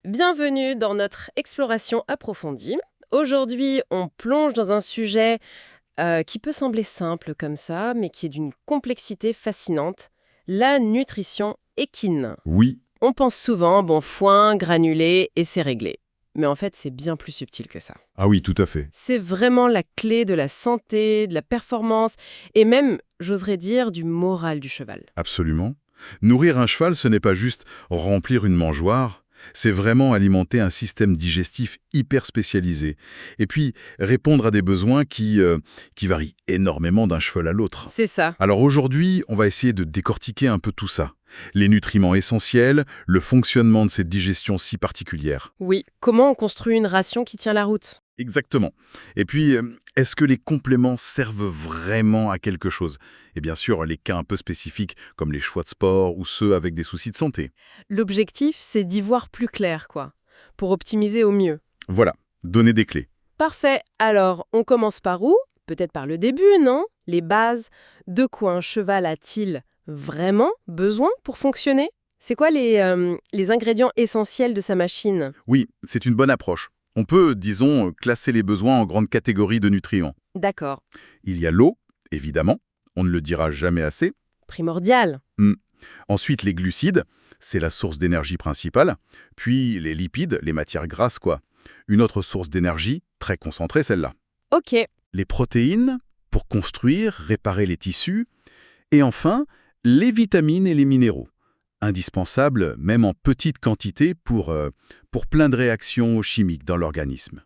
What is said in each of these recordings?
Bienvenue dans notre exploration approfondie. Aujourd'hui, on plonge dans un sujet qui peut sembler simple comme ça, mais qui est d'une complexité fascinante, la nutrition équine. Oui, On pense souvent, bon, foin, granulé, et c'est réglé. Mais en fait, c'est bien plus subtil que ça. ah oui, tout à fait. C'est vraiment la clé de la santé, de la performance, et même, j'oserais dire, du moral du cheval. Absolument. Nourrir un cheval, ce n'est pas juste remplir une mangeoire, c'est vraiment alimenter un système digestif hyper spécialisé. Et puis, répondre à des besoins qui varient énormément d'un cheval à l'autre. C'est ça. Alors aujourd'hui, on va essayer de décortiquer un peu tout ça. Les nutriments essentiels, le fonctionnement de cette digestion si particulière. Oui, comment on construit une ration qui tient la route? Exactement. Et puis, est-ce que les compléments servent vraiment à quelque chose? Et bien sûr, les cas un peu spécifiques, comme les choix de sport ou ceux avec des soucis de santé. L'objectif, c'est d'y voir plus clair, quoi, pour optimiser au mieux. Voilà, donner des clés. Parfait. Alors, on commence par où? Peut-être par le début, non? Les bases. De quoi un cheval a-t-il vraiment besoin pour fonctionner? C'est quoi les ingrédients essentiels de sa machine? Oui, c'est une bonne approche. On peut, disons, classer les besoins en grandes catégories de nutriments. D'accord. Il y a l'eau, évidemment, on ne le dira jamais assez. Primordial. Hmm. Ensuite, les glucides, c'est la source d'énergie principale. Puis les lipides, les matières grasses, quoi. Une autre source d'énergie, très concentrée, celle-là. Ok. Les protéines, pour construire, réparer les tissus. Et enfin, les vitamines et les minéraux, indispensables même en petite quantité pour plein de réactions chimiques dans l'organisme.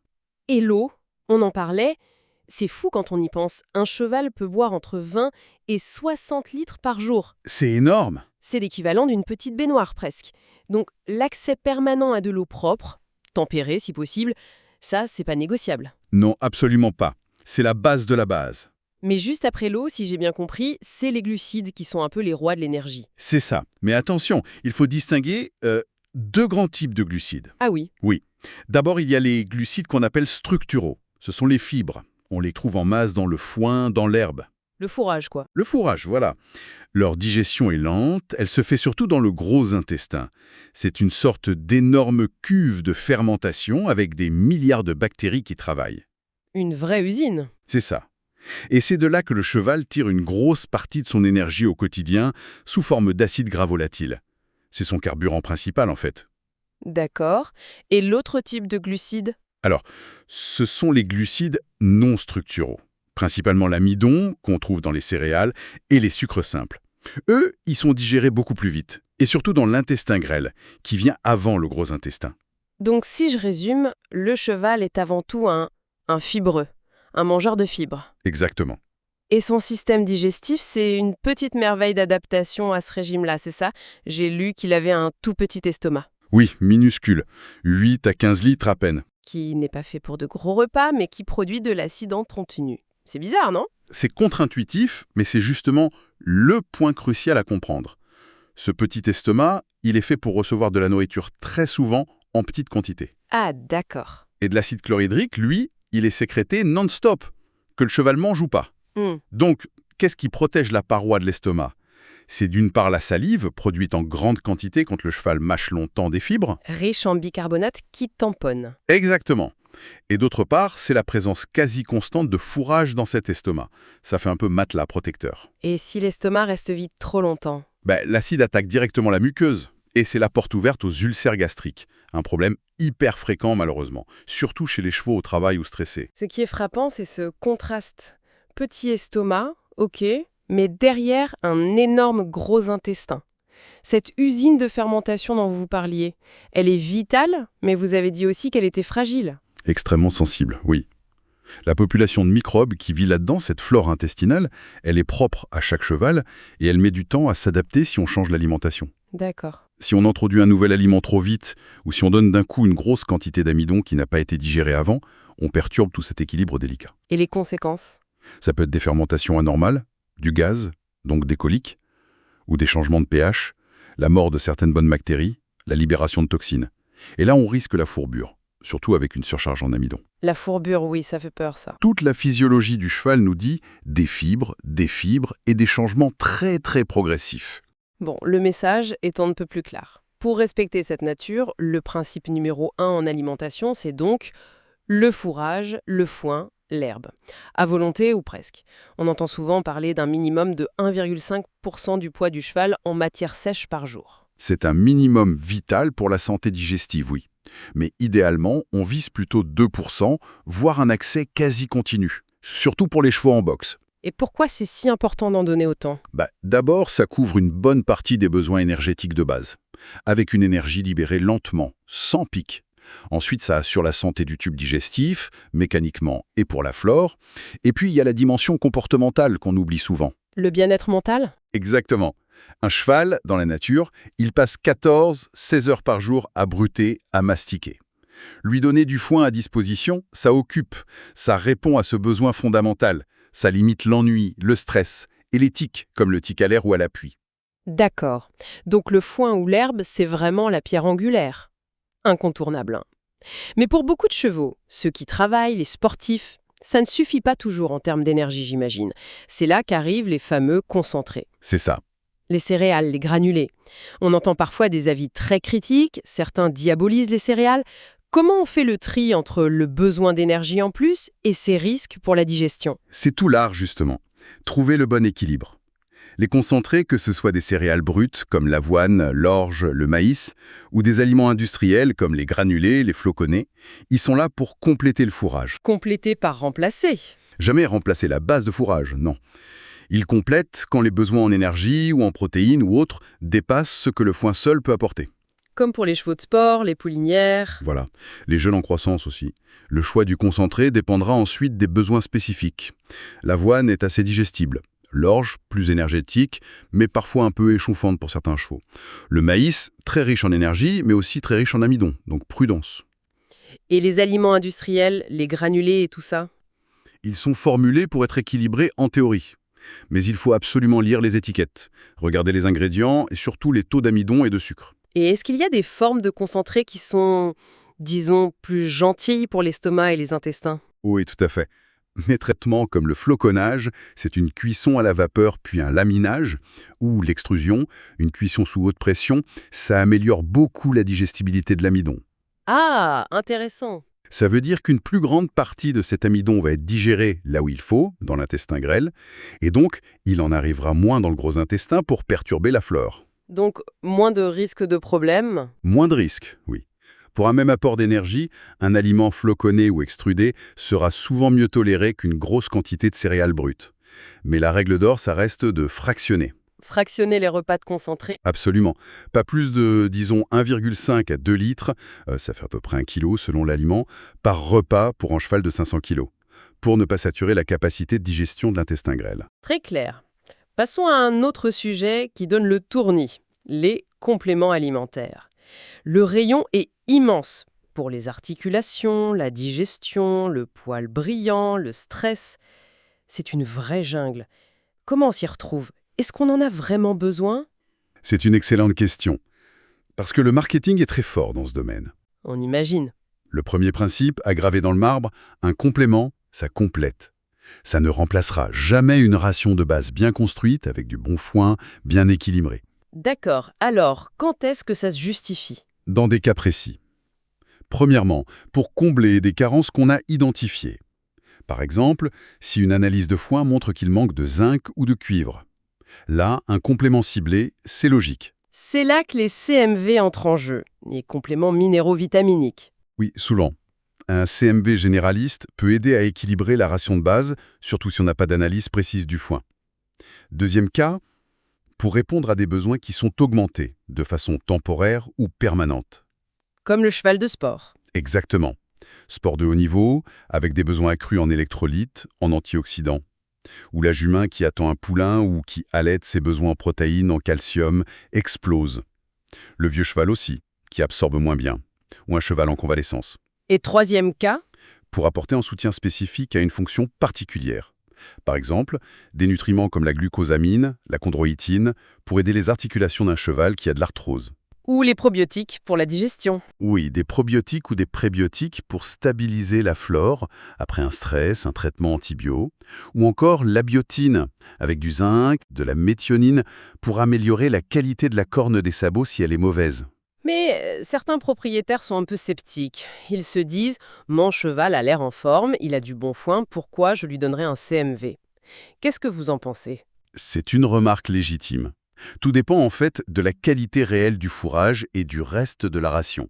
Et l'eau, on en parlait. C'est fou quand on y pense. Un cheval peut boire entre 20 et 60 litres par jour. C'est énorme! C'est l'équivalent d'une petite baignoire presque. Donc l'accès permanent à de l'eau propre, tempérée si possible, ça, c'est pas négociable. Non, absolument pas. C'est la base de la base. Mais juste après l'eau, si j'ai bien compris, c'est les glucides qui sont un peu les rois de l'énergie. C'est ça. Mais attention, il faut distinguer deux grands types de glucides. Ah oui, Oui. D'abord, il y a les glucides qu'on appelle structuraux. Ce sont les fibres. On les trouve en masse dans le foin, dans l'herbe. le fourrage quoi. Le fourrage, voilà. Leur digestion est lente, elle se fait surtout dans le gros intestin. C'est une sorte d'énorme cuve de fermentation avec des milliards de bactéries qui travaillent. Une vraie usine. C'est ça. Et c'est de là que le cheval tire une grosse partie de son énergie au quotidien sous forme d'acide gras volatile. C'est son carburant principal en fait. D'accord. Et l'autre type de glucides? Alors, ce sont les glucides non structuraux. Principalement l'amidon, qu'on trouve dans les céréales, et les sucres simples. Eux, ils sont digérés beaucoup plus vite. Et surtout dans l'intestin grêle, qui vient avant le gros intestin. Donc si je résume, le cheval est avant tout un fibreux, un mangeur de fibres. Exactement. Et son système digestif, c'est une petite merveille d'adaptation à ce régime-là, c'est ça? J'ai lu qu'il avait un tout petit estomac, Oui, minuscule. 8 à 15 litres à peine. qui n'est pas fait pour de gros repas, mais qui produit de l'acide en continu. C'est bizarre, non? C'est contre-intuitif, mais c'est justement le point crucial à comprendre. Ce petit estomac, il est fait pour recevoir de la nourriture très souvent en petite quantité. Ah, d'accord. Et de l'acide chlorhydrique, lui, il est sécrété non-stop, que le cheval mange ou pas. Hmm. Donc, qu'est-ce qui protège la paroi de l'estomac? C'est d'une part la salive, produite en grande quantité quand le cheval mâche longtemps des fibres. Riche en bicarbonate qui tamponne. Exactement. Et d'autre part, c'est la présence quasi constante de fourrage dans cet estomac. Ça fait un peu matelas protecteur. Et si l'estomac reste vide trop longtemps? L'acide attaque directement la muqueuse. Et c'est la porte ouverte aux ulcères gastriques. Un problème hyper fréquent malheureusement, surtout chez les chevaux au travail ou stressés. Ce qui est frappant, c'est ce contraste. Petit estomac, ok, mais derrière un énorme gros intestin. Cette usine de fermentation dont vous parliez, elle est vitale, mais vous avez dit aussi qu'elle était fragile. Extrêmement sensible, oui. La population de microbes qui vit là-dedans, cette flore intestinale, elle est propre à chaque cheval et elle met du temps à s'adapter si on change l'alimentation. D'accord. Si on introduit un nouvel aliment trop vite ou si on donne d'un coup une grosse quantité d'amidon qui n'a pas été digéré avant, on perturbe tout cet équilibre délicat. Et les conséquences? Ça peut être des fermentations anormales, du gaz, donc des coliques, ou des changements de pH, la mort de certaines bonnes bactéries, la libération de toxines. Et là, on risque la fourbure, surtout avec une surcharge en amidon. La fourbure, oui, ça fait peur, ça. Toute la physiologie du cheval nous dit des fibres et des changements très très progressifs. Bon, le message est on ne peut plus clair. Pour respecter cette nature, le principe numéro 1 en alimentation, c'est donc le fourrage, le foin, l'herbe. À volonté ou presque. On entend souvent parler d'un minimum de 1,5% du poids du cheval en matière sèche par jour. C'est un minimum vital pour la santé digestive, oui. Mais idéalement, on vise plutôt 2%, voire un accès quasi continu. Surtout pour les chevaux en boxe. Et pourquoi c'est si important d'en donner autant? D'abord, ça couvre une bonne partie des besoins énergétiques de base, avec une énergie libérée lentement, sans pic. Ensuite, ça assure la santé du tube digestif, mécaniquement et pour la flore. Et puis, il y a la dimension comportementale qu'on oublie souvent. Le bien-être mental? Exactement. Un cheval, dans la nature, il passe 14-16 heures par jour à bruter, à mastiquer. Lui donner du foin à disposition, ça occupe, ça répond à ce besoin fondamental. Ça limite l'ennui, le stress et les tics, comme le tic à l'air ou à l'appui. D'accord. Donc le foin ou l'herbe, c'est vraiment la pierre angulaire. Incontournable, hein. Mais pour beaucoup de chevaux, ceux qui travaillent, les sportifs, ça ne suffit pas toujours en termes d'énergie, j'imagine. C'est là qu'arrivent les fameux concentrés. C'est ça. Les céréales, les granulés. On entend parfois des avis très critiques, certains diabolisent les céréales. Comment on fait le tri entre le besoin d'énergie en plus et ses risques pour la digestion? C'est tout l'art, justement. Trouver le bon équilibre. Les concentrés, que ce soit des céréales brutes comme l'avoine, l'orge, le maïs, ou des aliments industriels comme les granulés, les floconnés, ils sont là pour compléter le fourrage. Compléter par remplacer. Jamais remplacer la base de fourrage, non. Ils complètent quand les besoins en énergie ou en protéines ou autres dépassent ce que le foin seul peut apporter. Comme pour les chevaux de sport, les poulinières. Voilà. Les jeunes en croissance aussi. Le choix du concentré dépendra ensuite des besoins spécifiques. L'avoine est assez digestible. L'orge, plus énergétique, mais parfois un peu échauffante pour certains chevaux. Le maïs, très riche en énergie, mais aussi très riche en amidon, donc prudence. Et les aliments industriels, les granulés et tout ça? Ils sont formulés pour être équilibrés en théorie. Mais il faut absolument lire les étiquettes, regarder les ingrédients et surtout les taux d'amidon et de sucre. Et est-ce qu'il y a des formes de concentrés qui sont, disons, plus gentilles pour l'estomac et les intestins? Oui, tout à fait. Mes traitements comme le floconnage, c'est une cuisson à la vapeur puis un laminage, ou l'extrusion, une cuisson sous haute pression, ça améliore beaucoup la digestibilité de l'amidon. Ah, intéressant. Ça veut dire qu'une plus grande partie de cet amidon va être digérée là où il faut, dans l'intestin grêle, et donc il en arrivera moins dans le gros intestin pour perturber la flore. Donc, moins de risques de problèmes? Moins de risques, oui. Pour un même apport d'énergie, un aliment floconné ou extrudé sera souvent mieux toléré qu'une grosse quantité de céréales brutes. Mais la règle d'or, ça reste de fractionner. Fractionner les repas de concentrés? Absolument. Pas plus de, disons, 1,5 à 2 litres, ça fait à peu près 1 kilo selon l'aliment, par repas pour un cheval de 500 kilos, pour ne pas saturer la capacité de digestion de l'intestin grêle. Très clair. Passons à un autre sujet qui donne le tournis, les compléments alimentaires. Le rayon est immense pour les articulations, la digestion, le poil brillant, le stress. C'est une vraie jungle. Comment on s'y retrouve? Est-ce qu'on en a vraiment besoin? C'est une excellente question, parce que le marketing est très fort dans ce domaine. On imagine. Le premier principe, gravé dans le marbre, un complément, ça complète. Ça ne remplacera jamais une ration de base bien construite, avec du bon foin, bien équilibré. D'accord. Alors, quand est-ce que ça se justifie? Dans des cas précis. Premièrement, pour combler des carences qu'on a identifiées. Par exemple, si une analyse de foin montre qu'il manque de zinc ou de cuivre. Là, un complément ciblé, c'est logique. C'est là que les CMV entrent en jeu, les compléments minéraux-vitaminiques. Oui, souvent. Un CMV généraliste peut aider à équilibrer la ration de base, surtout si on n'a pas d'analyse précise du foin. Deuxième cas, pour répondre à des besoins qui sont augmentés, de façon temporaire ou permanente. Comme le cheval de sport. Exactement. Sport de haut niveau, avec des besoins accrus en électrolytes, en antioxydants. Ou la jument qui attend un poulain ou qui allaite ses besoins en protéines, en calcium, explose. Le vieux cheval aussi, qui absorbe moins bien. Ou un cheval en convalescence. Et troisième cas? Pour apporter un soutien spécifique à une fonction particulière. Par exemple, des nutriments comme la glucosamine, la chondroïtine, pour aider les articulations d'un cheval qui a de l'arthrose. Ou les probiotiques pour la digestion. Oui, des probiotiques ou des prébiotiques pour stabiliser la flore après un stress, un traitement antibio. Ou encore la biotine, avec du zinc, de la méthionine, pour améliorer la qualité de la corne des sabots si elle est mauvaise. Mais certains propriétaires sont un peu sceptiques. Ils se disent: mon cheval a l'air en forme, il a du bon foin, pourquoi je lui donnerais un CMV? Qu'est-ce que vous en pensez? C'est une remarque légitime. Tout dépend en fait de la qualité réelle du fourrage et du reste de la ration.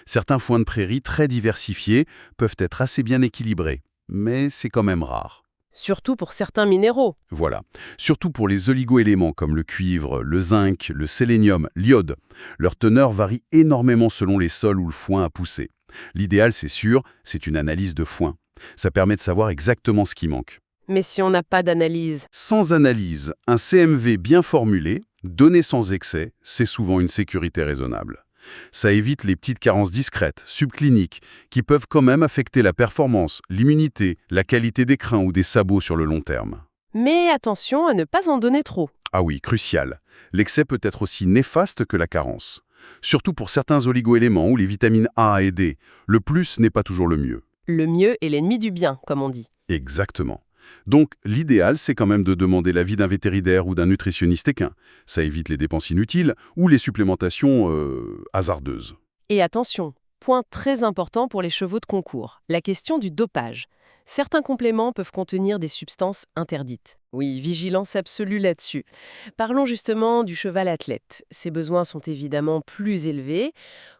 Certains foins de prairie très diversifiés peuvent être assez bien équilibrés, mais c'est quand même rare. Surtout pour certains minéraux. Voilà. Surtout pour les oligoéléments comme le cuivre, le zinc, le sélénium, l'iode. Leur teneur varie énormément selon les sols où le foin a poussé. L'idéal, c'est sûr, c'est une analyse de foin. Ça permet de savoir exactement ce qui manque. Mais si on n'a pas d'analyse? Sans analyse, un CMV bien formulé, donné sans excès, c'est souvent une sécurité raisonnable. Ça évite les petites carences discrètes, subcliniques, qui peuvent quand même affecter la performance, l'immunité, la qualité des crins ou des sabots sur le long terme. Mais attention à ne pas en donner trop. Ah oui, crucial. L'excès peut être aussi néfaste que la carence. Surtout pour certains oligoéléments ou les vitamines A et D. Le plus n'est pas toujours le mieux. Le mieux est l'ennemi du bien, comme on dit. Exactement. Donc, l'idéal, c'est quand même de demander l'avis d'un vétérinaire ou d'un nutritionniste équin. Ça évite les dépenses inutiles ou les supplémentations hasardeuses. Et attention, point très important pour les chevaux de concours, la question du dopage. Certains compléments peuvent contenir des substances interdites. Oui, vigilance absolue là-dessus. Parlons justement du cheval athlète. Ses besoins sont évidemment plus élevés.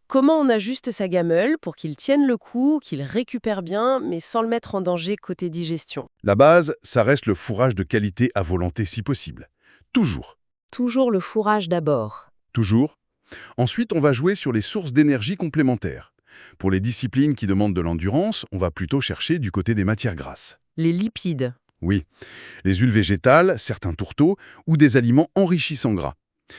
Comment on ajuste sa gamelle pour qu'il tienne le coup, qu'il récupère bien, mais sans le mettre en danger côté digestion? La base, ça reste le fourrage de qualité à volonté si possible. Toujours. Toujours le fourrage d'abord. Toujours. Ensuite, on va jouer sur les sources d'énergie complémentaires. Pour les disciplines qui demandent de l'endurance, on va plutôt chercher du côté des matières grasses. Les lipides. Oui, les huiles végétales, certains tourteaux ou des aliments enrichis en gras.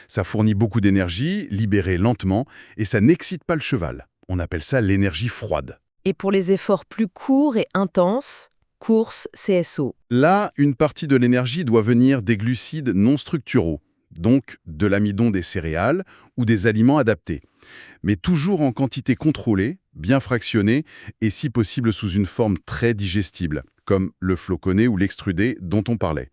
Ça fournit beaucoup d'énergie, libérée lentement, et ça n'excite pas le cheval. On appelle ça l'énergie froide. Et pour les efforts plus courts et intenses, course, CSO. Là, une partie de l'énergie doit venir des glucides non structuraux, donc de l'amidon des céréales ou des aliments adaptés, mais toujours en quantité contrôlée, bien fractionnée et si possible sous une forme très digestible, comme le floconné ou l'extrudé dont on parlait.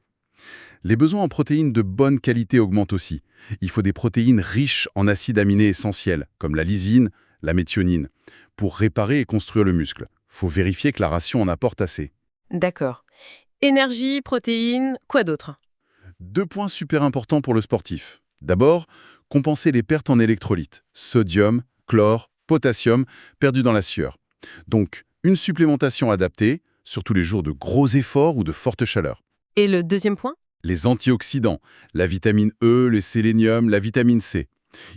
Les besoins en protéines de bonne qualité augmentent aussi. Il faut des protéines riches en acides aminés essentiels, comme la lysine, la méthionine, pour réparer et construire le muscle. Faut vérifier que la ration en apporte assez. D'accord. Énergie, protéines, quoi d'autre? 2 points super importants pour le sportif. D'abord, compenser les pertes en électrolytes, sodium, chlore, potassium, perdus dans la sueur. Donc, une supplémentation adaptée, surtout les jours de gros efforts ou de forte chaleur. Et le deuxième point? Les antioxydants, la vitamine E, le sélénium, la vitamine C.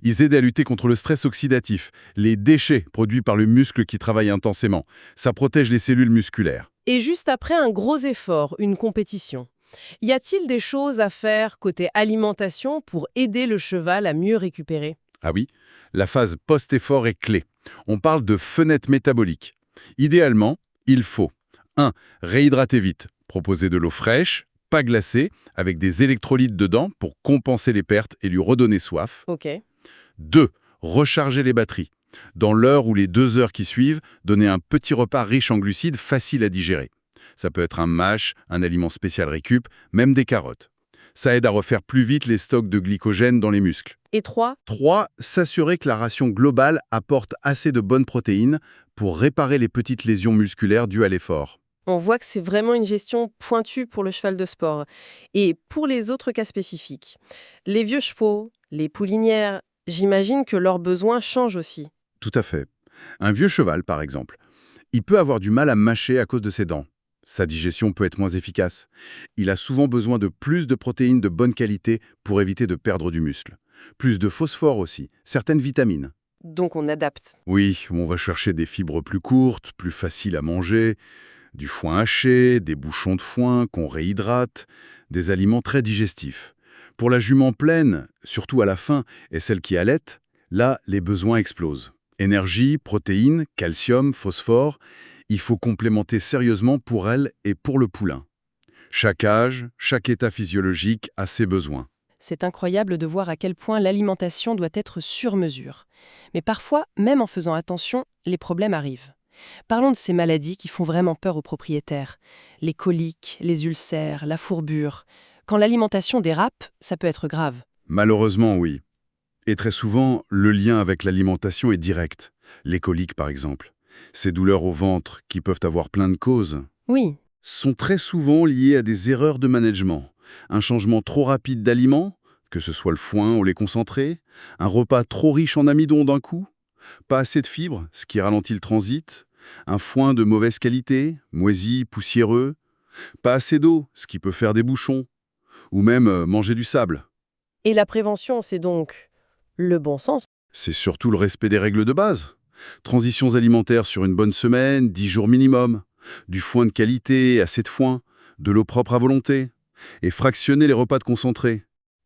Ils aident à lutter contre le stress oxydatif, les déchets produits par le muscle qui travaille intensément. Ça protège les cellules musculaires. Et juste après un gros effort, une compétition, y a-t-il des choses à faire côté alimentation pour aider le cheval à mieux récupérer? Ah oui, la phase post-effort est clé. On parle de fenêtre métabolique. Idéalement, il faut 1. Réhydrater vite. Proposer de l'eau fraîche, pas glacée, avec des électrolytes dedans pour compenser les pertes et lui redonner soif. Ok. 2. Recharger les batteries. Dans l'heure ou les 2 heures qui suivent, donner un petit repas riche en glucides facile à digérer. Ça peut être un mâche, un aliment spécial récup, même des carottes. Ça aide à refaire plus vite les stocks de glycogène dans les muscles. Et 3? 3. S'assurer que la ration globale apporte assez de bonnes protéines pour réparer les petites lésions musculaires dues à l'effort. On voit que c'est vraiment une gestion pointue pour le cheval de sport. Et pour les autres cas spécifiques, les vieux chevaux, les poulinières, j'imagine que leurs besoins changent aussi. Tout à fait. Un vieux cheval, par exemple, il peut avoir du mal à mâcher à cause de ses dents. Sa digestion peut être moins efficace. Il a souvent besoin de plus de protéines de bonne qualité pour éviter de perdre du muscle. Plus de phosphore aussi, certaines vitamines. Donc on adapte. Oui, on va chercher des fibres plus courtes, plus faciles à manger, du foin haché, des bouchons de foin qu'on réhydrate, des aliments très digestifs. Pour la jument pleine, surtout à la fin, et celle qui allaite, là, les besoins explosent. Énergie, protéines, calcium, phosphore, il faut complémenter sérieusement pour elle et pour le poulain. Chaque âge, chaque état physiologique a ses besoins. C'est incroyable de voir à quel point l'alimentation doit être sur mesure. Mais parfois, même en faisant attention, les problèmes arrivent. Parlons de ces maladies qui font vraiment peur aux propriétaires. Les coliques, les ulcères, la fourbure. Quand l'alimentation dérape, ça peut être grave. Malheureusement, oui. Et très souvent, le lien avec l'alimentation est direct. Les coliques, par exemple. Ces douleurs au ventre, qui peuvent avoir plein de causes, Oui. sont très souvent liées à des erreurs de management. Un changement trop rapide d'aliments, que ce soit le foin ou les concentrés, un repas trop riche en amidon d'un coup, pas assez de fibres, ce qui ralentit le transit, un foin de mauvaise qualité, moisi, poussiéreux, pas assez d'eau, ce qui peut faire des bouchons, ou même manger du sable. Et la prévention, c'est donc le bon sens. C'est surtout le respect des règles de base. Transitions alimentaires sur une bonne semaine, 10 jours minimum, du foin de qualité, assez de foin, de l'eau propre à volonté, et fractionner les repas de concentré.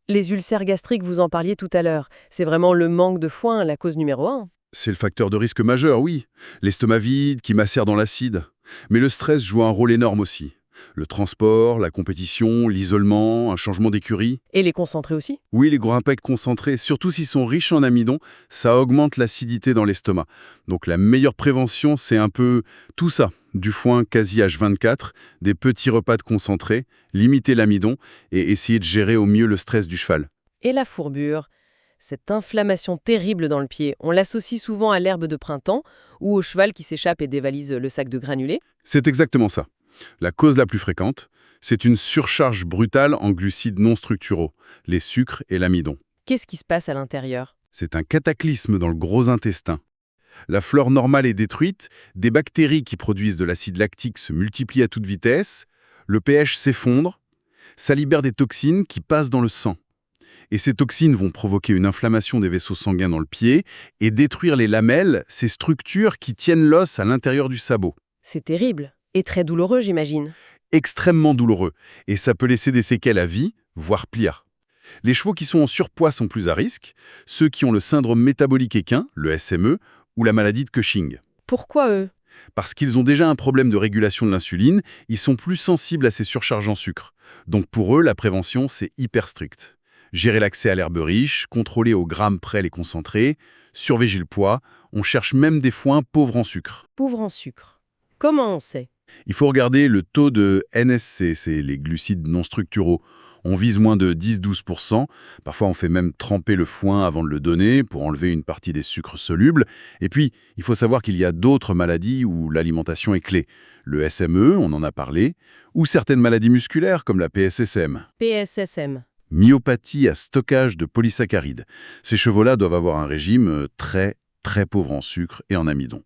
Les ulcères gastriques, vous en parliez tout à l'heure. C'est vraiment le manque de foin la cause numéro un. C'est le facteur de risque majeur, oui. L'estomac vide qui macère dans l'acide. Mais le stress joue un rôle énorme aussi. Le transport, la compétition, l'isolement, un changement d'écurie. Et les concentrés aussi. Oui, les gros impacts concentrés, surtout s'ils sont riches en amidon, ça augmente l'acidité dans l'estomac. Donc la meilleure prévention, c'est un peu tout ça. Du foin quasi H24, des petits repas de concentré, limiter l'amidon et essayer de gérer au mieux le stress du cheval. Et la fourbure, cette inflammation terrible dans le pied, on l'associe souvent à l'herbe de printemps ou au cheval qui s'échappe et dévalise le sac de granulés. C'est exactement ça. La cause la plus fréquente, c'est une surcharge brutale en glucides non structuraux, les sucres et l'amidon. Qu'est-ce qui se passe à l'intérieur? C'est un cataclysme dans le gros intestin. La flore normale est détruite, des bactéries qui produisent de l'acide lactique se multiplient à toute vitesse, le pH s'effondre, ça libère des toxines qui passent dans le sang. Et ces toxines vont provoquer une inflammation des vaisseaux sanguins dans le pied et détruire les lamelles, ces structures qui tiennent l'os à l'intérieur du sabot. C'est terrible. Et très douloureux, j'imagine. Extrêmement douloureux, et ça peut laisser des séquelles à vie, voire pire. Les chevaux qui sont en surpoids sont plus à risque, ceux qui ont le syndrome métabolique équin, le SME, ou la maladie de Cushing. Pourquoi eux? Parce qu'ils ont déjà un problème de régulation de l'insuline, ils sont plus sensibles à ces surcharges en sucre. Donc pour eux, la prévention, c'est hyper strict. Gérer l'accès à l'herbe riche, contrôler au gramme près les concentrés, surveiller le poids, on cherche même des foins pauvres en sucre. Pauvre en sucre. Comment on sait? Il faut regarder le taux de NSC, c'est les glucides non structuraux. On vise moins de 10-12%. Parfois, on fait même tremper le foin avant de le donner pour enlever une partie des sucres solubles. Et puis, il faut savoir qu'il y a d'autres maladies où l'alimentation est clé. Le SME, on en a parlé, ou certaines maladies musculaires comme la PSSM. PSSM. Myopathie à stockage de polysaccharides. Ces chevaux-là doivent avoir un régime très, très pauvre en sucre et en amidon.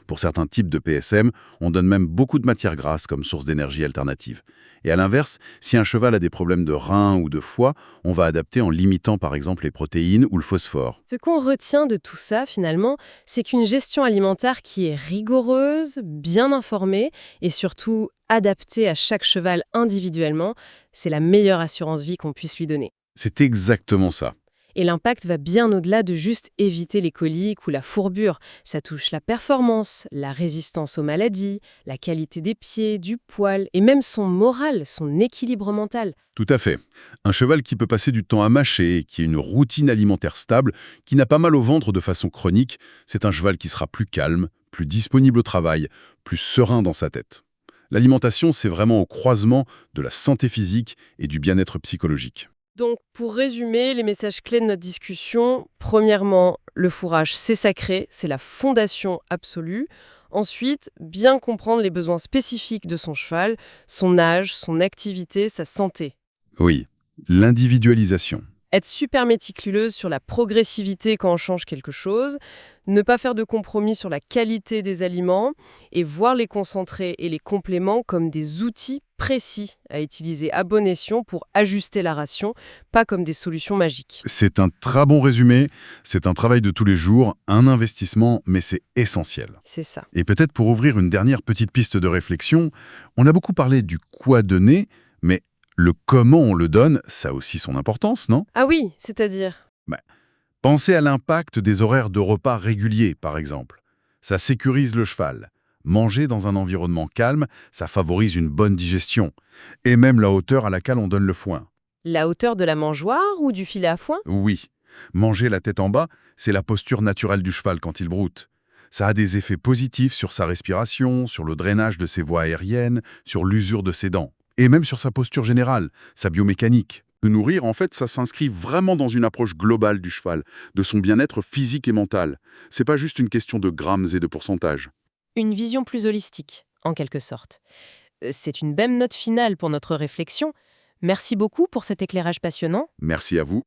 Pour certains types de PSM, on donne même beaucoup de matières grasses comme source d'énergie alternative. Et à l'inverse, si un cheval a des problèmes de reins ou de foie, on va adapter en limitant par exemple les protéines ou le phosphore. Ce qu'on retient de tout ça, finalement, c'est qu'une gestion alimentaire qui est rigoureuse, bien informée et surtout adaptée à chaque cheval individuellement, c'est la meilleure assurance vie qu'on puisse lui donner. C'est exactement ça. Et l'impact va bien au-delà de juste éviter les coliques ou la fourbure. Ça touche la performance, la résistance aux maladies, la qualité des pieds, du poil et même son moral, son équilibre mental. Tout à fait. Un cheval qui peut passer du temps à mâcher, qui a une routine alimentaire stable, qui n'a pas mal au ventre de façon chronique, c'est un cheval qui sera plus calme, plus disponible au travail, plus serein dans sa tête. L'alimentation, c'est vraiment au croisement de la santé physique et du bien-être psychologique. Donc, pour résumer les messages clés de notre discussion, premièrement, le fourrage, c'est sacré, c'est la fondation absolue. Ensuite, bien comprendre les besoins spécifiques de son cheval, son âge, son activité, sa santé. Oui, l'individualisation. Être super méticuleuse sur la progressivité quand on change quelque chose, ne pas faire de compromis sur la qualité des aliments et voir les concentrés et les compléments comme des outils précis à utiliser à bon escient pour ajuster la ration, pas comme des solutions magiques. C'est un très bon résumé, c'est un travail de tous les jours, un investissement, mais c'est essentiel. C'est ça. Et peut-être pour ouvrir une dernière petite piste de réflexion, on a beaucoup parlé du quoi donner, mais le comment on le donne, ça a aussi son importance, non? Ah oui, c'est-à-dire? Pensez à l'impact des horaires de repas réguliers, par exemple. Ça sécurise le cheval. Manger dans un environnement calme, ça favorise une bonne digestion. Et même la hauteur à laquelle on donne le foin. La hauteur de la mangeoire ou du filet à foin? Oui, manger la tête en bas, c'est la posture naturelle du cheval quand il broute. Ça a des effets positifs sur sa respiration, sur le drainage de ses voies aériennes, sur l'usure de ses dents. Et même sur sa posture générale, sa biomécanique. De nourrir, en fait, ça s'inscrit vraiment dans une approche globale du cheval, de son bien-être physique et mental. C'est pas juste une question de grammes et de pourcentage. Une vision plus holistique, en quelque sorte. C'est une belle note finale pour notre réflexion. Merci beaucoup pour cet éclairage passionnant. Merci à vous.